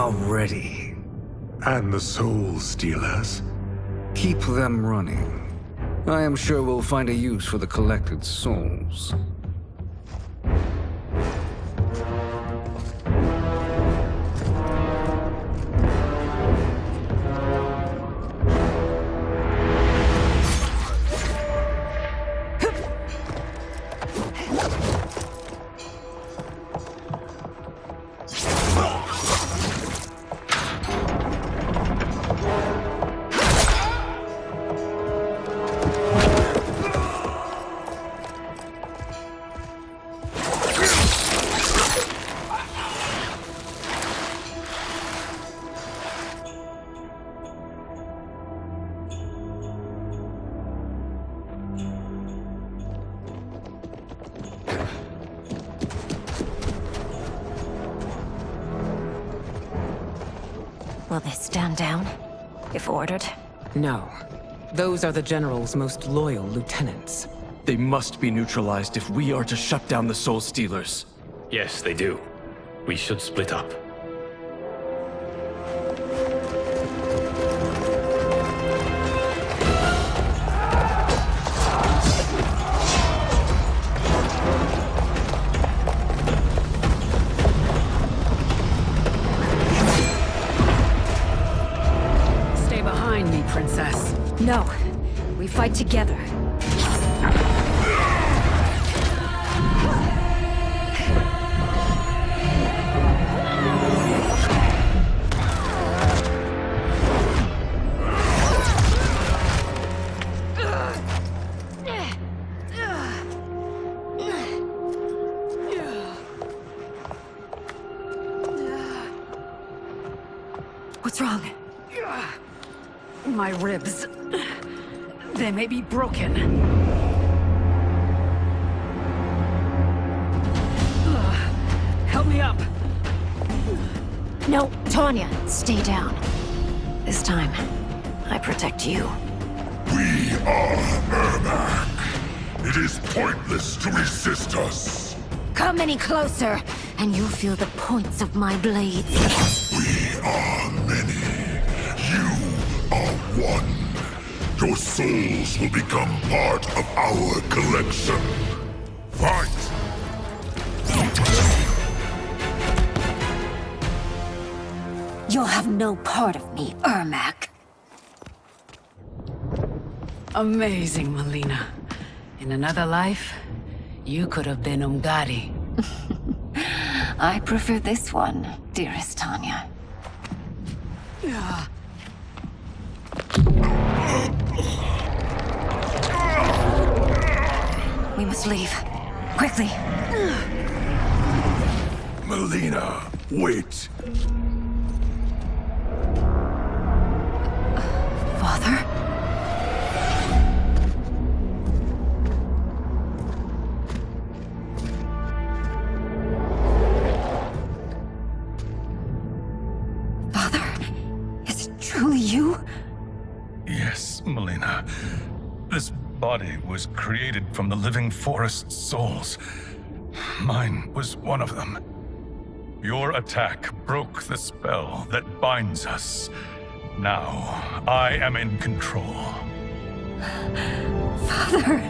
are ready. And the Soul Stealers? Keep them running. I am sure we'll find a use for the collected souls. Will they stand down, if ordered? No. Those are the General's most loyal lieutenants. They must be neutralized if we are to shut down the Soul Stealers. Yes, they do. We should split up. Princess. No. We fight together. What's wrong? My ribs. They may be broken. Help me up. No, Tanya, stay down. This time, I protect you. We are Ermac. It is pointless to resist us. Come any closer, and you'll feel the points of my blades. We are many. You are one. Your souls will become part of our collection. Fight! You'll have no part of me, Ermac. Amazing, Mileena. In another life, you could have been Umgadi. I prefer this one, dearest Tanya. We must leave. Quickly. Mileena, wait. Father? Father? Is it truly you? Yes, Mileena. This body was created from the living forest's souls. Mine was one of them. Your attack broke the spell that binds us. Now, I am in control. Father!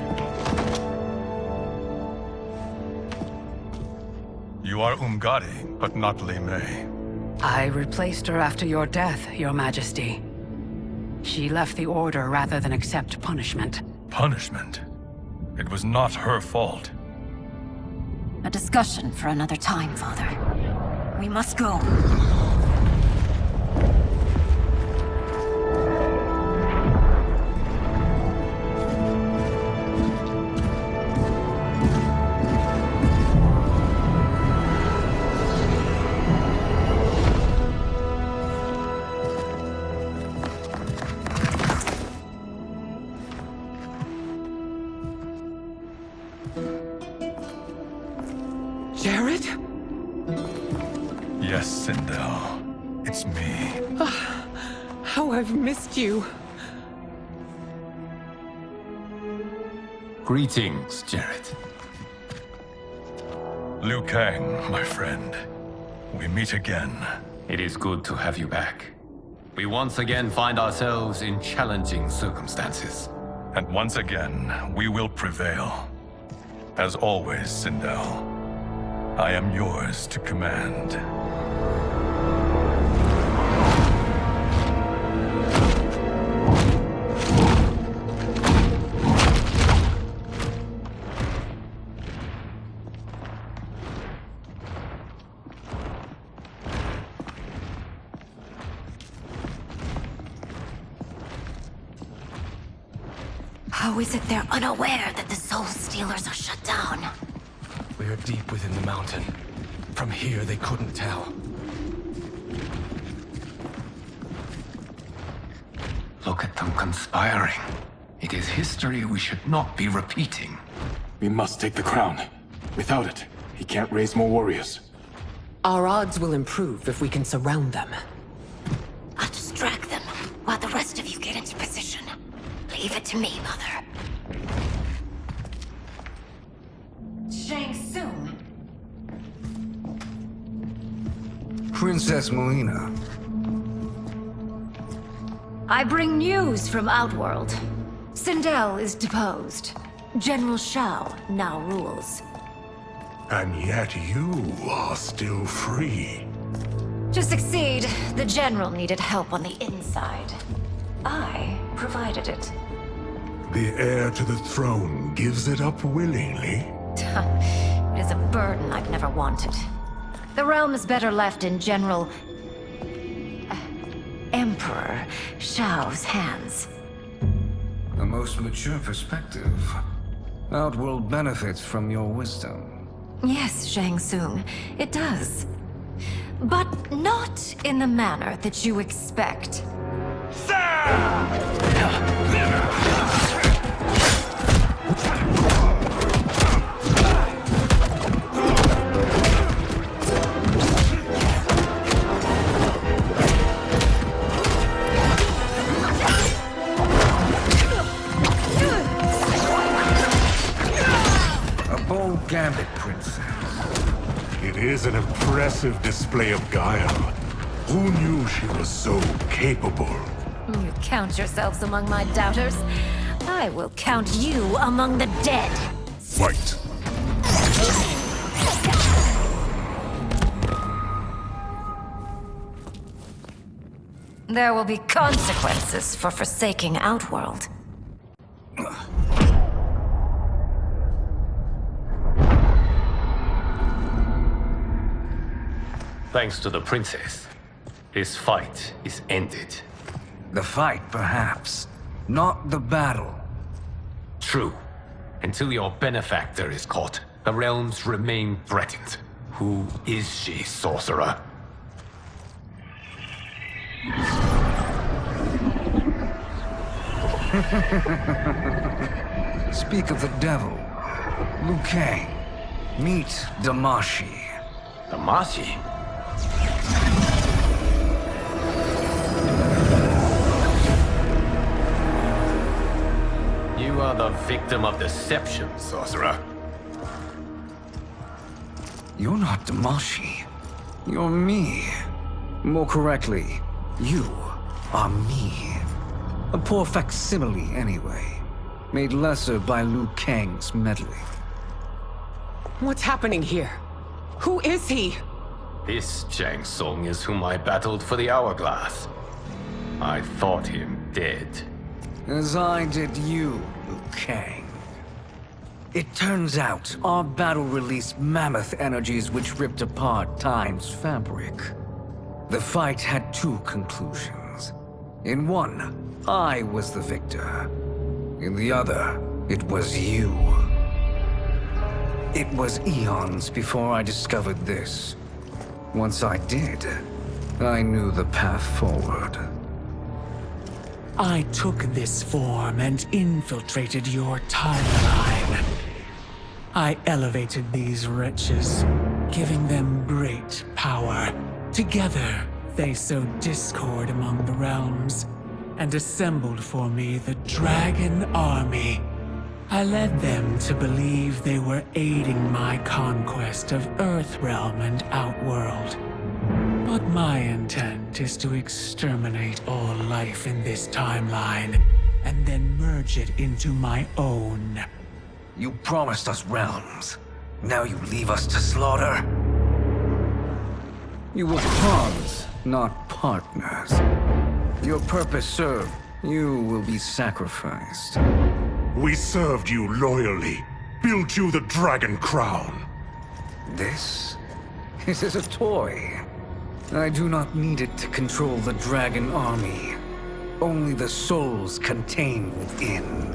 You are Umgadi, but not Li Mei. I replaced her after your death, Your Majesty. She left the Order rather than accept punishment. Punishment? It was not her fault. A discussion for another time, Father. We must go. Jared? Yes, Sindel. It's me. How I've missed you. Greetings, Jared. Liu Kang, my friend. We meet again. It is good to have you back. We once again find ourselves in challenging circumstances. And once again, we will prevail. As always, Sindel, I am yours to command. How is it they're unaware that the Soul Stealers are shut down? We are deep within the mountain. From here, they couldn't tell. Look at them conspiring. It is history we should not be repeating. We must take the crown. Without it, he can't raise more warriors. Our odds will improve if we can surround them. I'll distract them while the rest of you get into position. Leave it to me, Mother. Shang Tsung. Princess Mileena. I bring news from Outworld. Sindel is deposed. General Shao now rules. And yet you are still free. To succeed, the General needed help on the inside. I provided it. The heir to the throne gives it up willingly. It is a burden I've never wanted. The realm is better left in General... Emperor Shao's hands. A most mature perspective. Outworld benefits from your wisdom. Yes, Shang Tsung, it does. But not in the manner that you expect. A bold Gambit, Princess. It is an impressive display of guile. Who knew she was so capable? You count yourselves among my doubters. I will count you among the dead. Fight! There will be consequences for forsaking Outworld. Thanks to the princess, this fight is ended. The fight, perhaps. Not the battle. True. Until your benefactor is caught, the realms remain threatened. Who is she, sorcerer? Speak of the devil. Liu Kang. Meet Damashi. Damashi? You are the victim of deception, sorcerer. You're not Damashi. You're me. More correctly, you are me. A poor facsimile, anyway. Made lesser by Liu Kang's meddling. What's happening here? Who is he? This Shang Tsung is whom I battled for the Hourglass. I thought him dead. As I did you, Liu Kang. It turns out our battle released mammoth energies which ripped apart time's fabric. The fight had two conclusions. In one, I was the victor. In the other, it was you. It was eons before I discovered this. Once I did, I knew the path forward. I took this form and infiltrated your timeline. I elevated these wretches, giving them great power. Together, they sowed discord among the realms, and assembled for me the Dragon Army. I led them to believe they were aiding my conquest of Earthrealm and Outworld. But my intent is to exterminate all life in this timeline, and then merge it into my own. You promised us realms. Now you leave us to slaughter? You were pawns, not partners. Your purpose served. You will be sacrificed. We served you loyally, built you the Dragon Crown. This is a toy. I do not need it to control the Dragon Army. Only the souls contained within.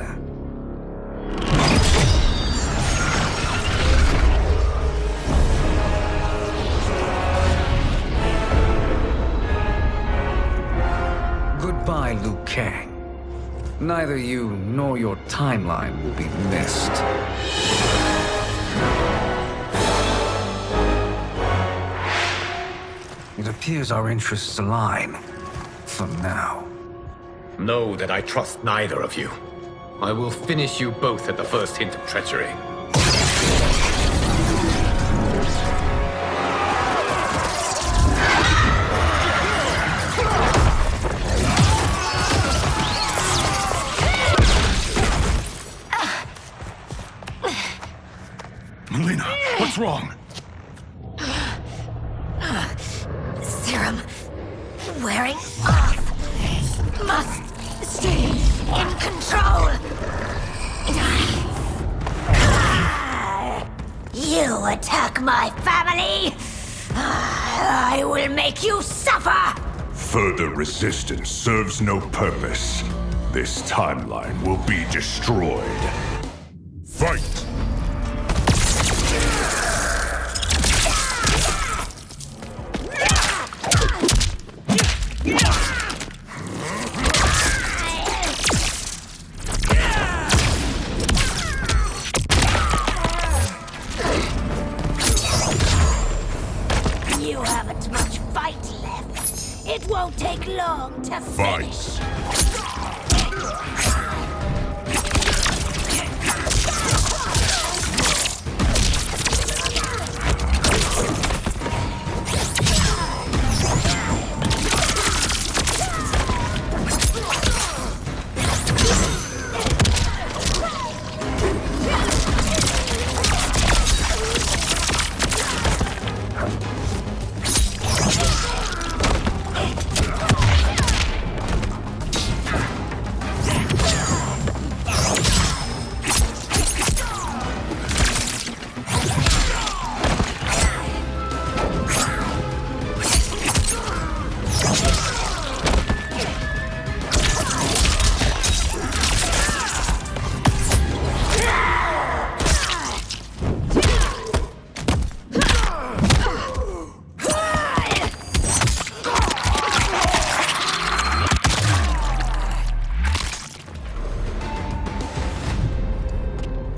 Goodbye, Liu Kang. Neither you nor your timeline will be missed. It appears our interests align. For now. Know that I trust neither of you. I will finish you both at the first hint of treachery. Mileena, what's wrong? Serum wearing off. Must stay in control. You attack my family. I will make you suffer. Further resistance serves no purpose. This timeline will be destroyed. Fight! You haven't much fight left. It won't take long to finish.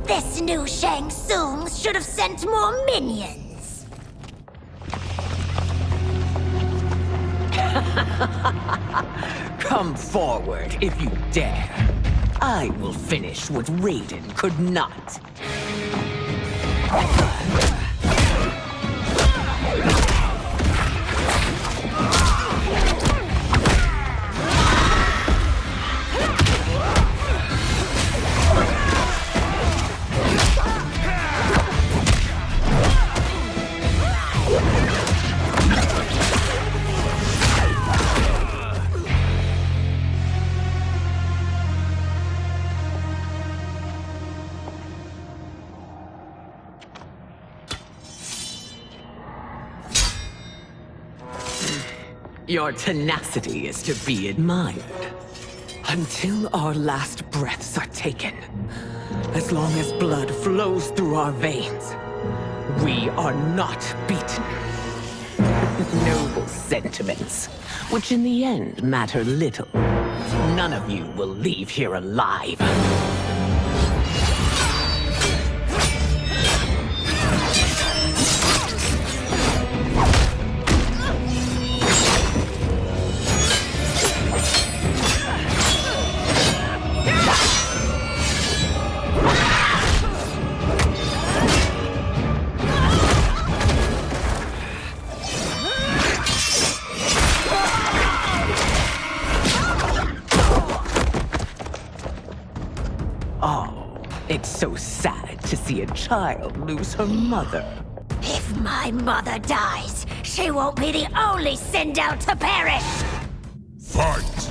This new Shang Tsung should have sent more minions. Come forward if you dare. I will finish what Raiden could not. Your tenacity is to be admired. Until our last breaths are taken, as long as blood flows through our veins, we are not beaten. Noble sentiments, which in the end matter little. None of you will leave here alive. Oh, it's so sad to see a child lose her mother. If my mother dies, she won't be the only Sindel to perish! Fight!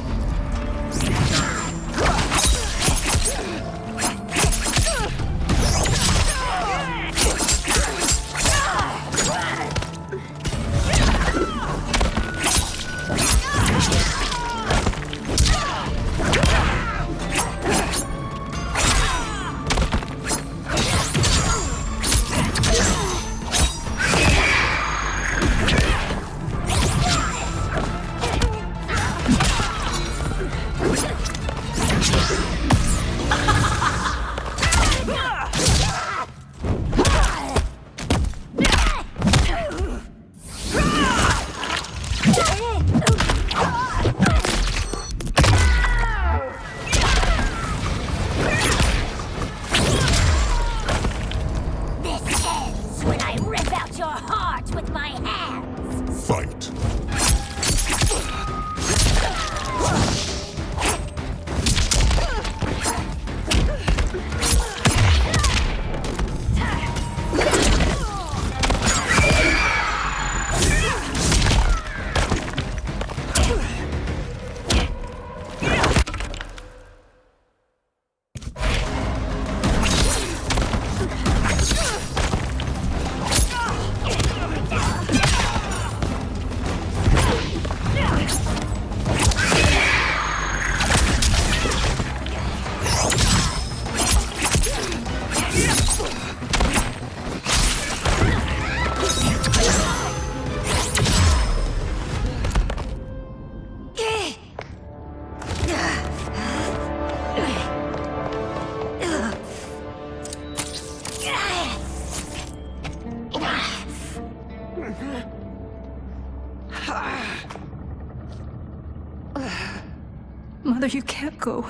Mother, you can't go.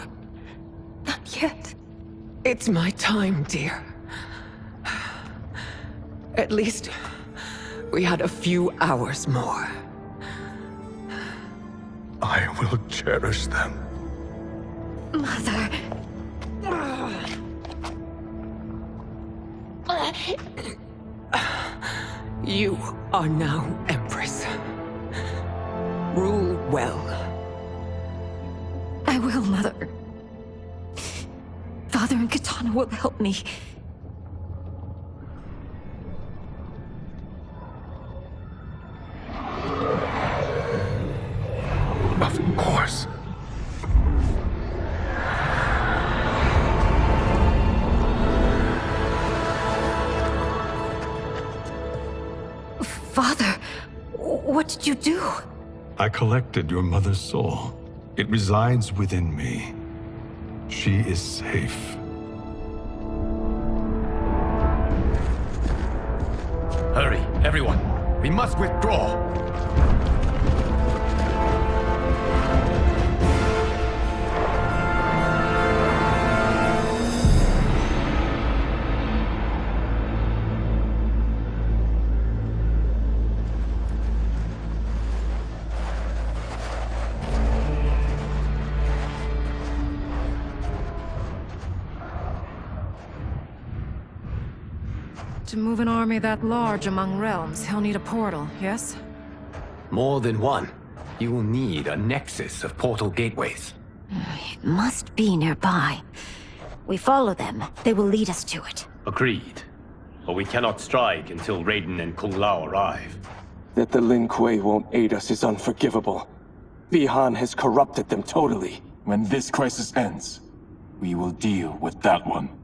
Not yet. It's my time, dear. At least, we had a few hours more. I will cherish them. Mother... You are now Empress. Rule well. I will, Mother. Father and Katana will help me. Of course. Father, what did you do? I collected your mother's soul. It resides within me. She is safe. Hurry, everyone. We must withdraw. To move an army that large among realms, he'll need a portal, yes? More than one. You will need a nexus of portal gateways. It must be nearby. We follow them, they will lead us to it. Agreed. But we cannot strike until Raiden and Kung Lao arrive. That the Lin Kuei won't aid us is unforgivable. Bihan has corrupted them totally. When this crisis ends, we will deal with that one.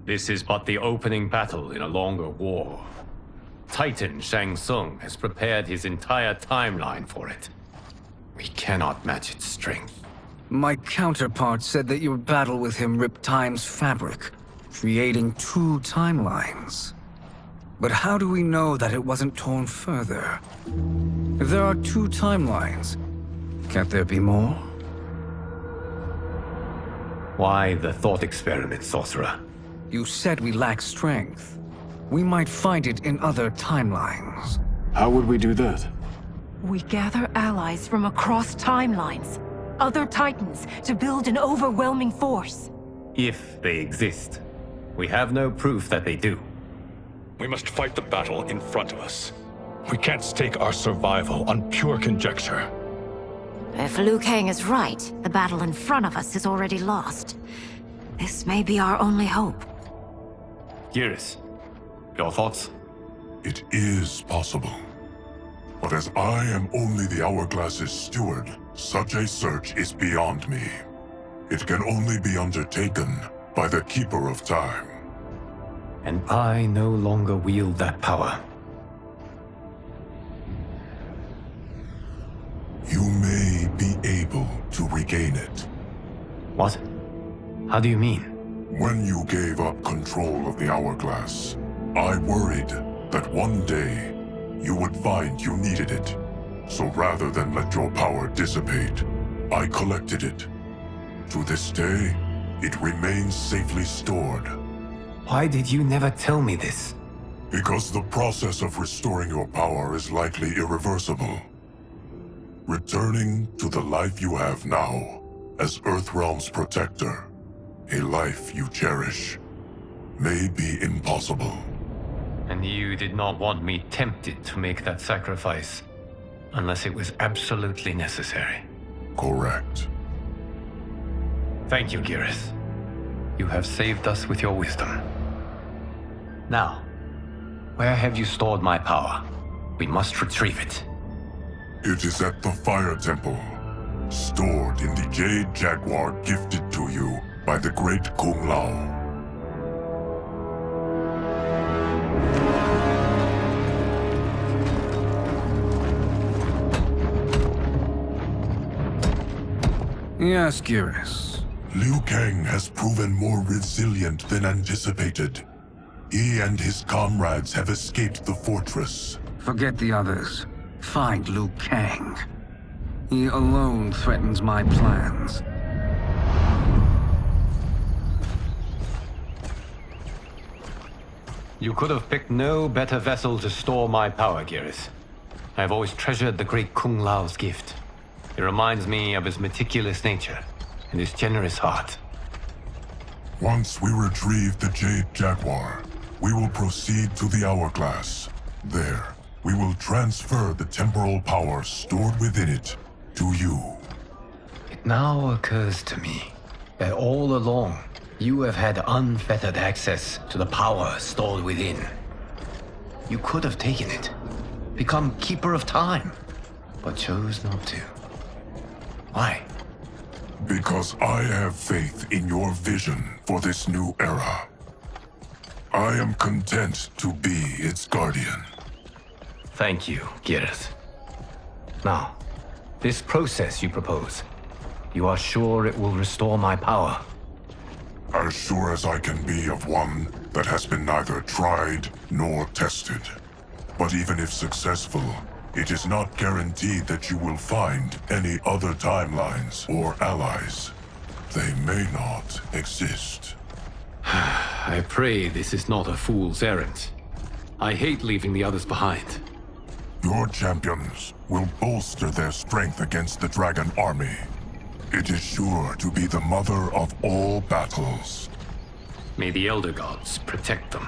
This is but the opening battle in a longer war. Titan Shang Tsung has prepared his entire timeline for it. We cannot match its strength. My counterpart said that your battle with him ripped time's fabric, creating 2 timelines. But how do we know that it wasn't torn further? If there are 2 timelines, can't there be more? Why the thought experiment, sorcerer? You said we lack strength. We might find it in other timelines. How would we do that? We gather allies from across timelines, other titans, to build an overwhelming force. If they exist. We have no proof that they do. We must fight the battle in front of us. We can't stake our survival on pure conjecture. If Liu Kang is right, the battle in front of us is already lost. This may be our only hope. Geras, your thoughts? It is possible. But as I am only the Hourglass's steward, such a search is beyond me. It can only be undertaken by the Keeper of Time. And I no longer wield that power. You may be able to regain it. What? How do you mean? When you gave up control of the Hourglass, I worried that one day you would find you needed it. So rather than let your power dissipate, I collected it. To this day, it remains safely stored. Why did you never tell me this? Because the process of restoring your power is likely irreversible. Returning to the life you have now, as Earthrealm's protector, a life you cherish, may be impossible. And you did not want me tempted to make that sacrifice, unless it was absolutely necessary. Correct. Thank you, Geras. You have saved us with your wisdom. Now, where have you stored my power? We must retrieve it. It is at the Fire Temple, stored in the Jade Jaguar gifted to you by the great Kung Lao. Yes, Geras. Liu Kang has proven more resilient than anticipated. He and his comrades have escaped the fortress. Forget the others. Find Liu Kang. He alone threatens my plans. You could have picked no better vessel to store my power, Geras. I have always treasured the great Kung Lao's gift. It reminds me of his meticulous nature and his generous heart. Once we retrieve the Jade Jaguar, we will proceed to the Hourglass. There, we will transfer the temporal power stored within it to you. It now occurs to me that all along, you have had unfettered access to the power stored within. You could have taken it, become Keeper of Time, but chose not to. Why? Because I have faith in your vision for this new era. I am content to be its guardian. Thank you, Geras. Now, this process you propose, you are sure it will restore my power? As sure as I can be of one that has been neither tried nor tested. But even if successful, it is not guaranteed that you will find any other timelines or allies. They may not exist. I pray this is not a fool's errand. I hate leaving the others behind. Your champions will bolster their strength against the Dragon Army. It is sure to be the mother of all battles. May the Elder Gods protect them.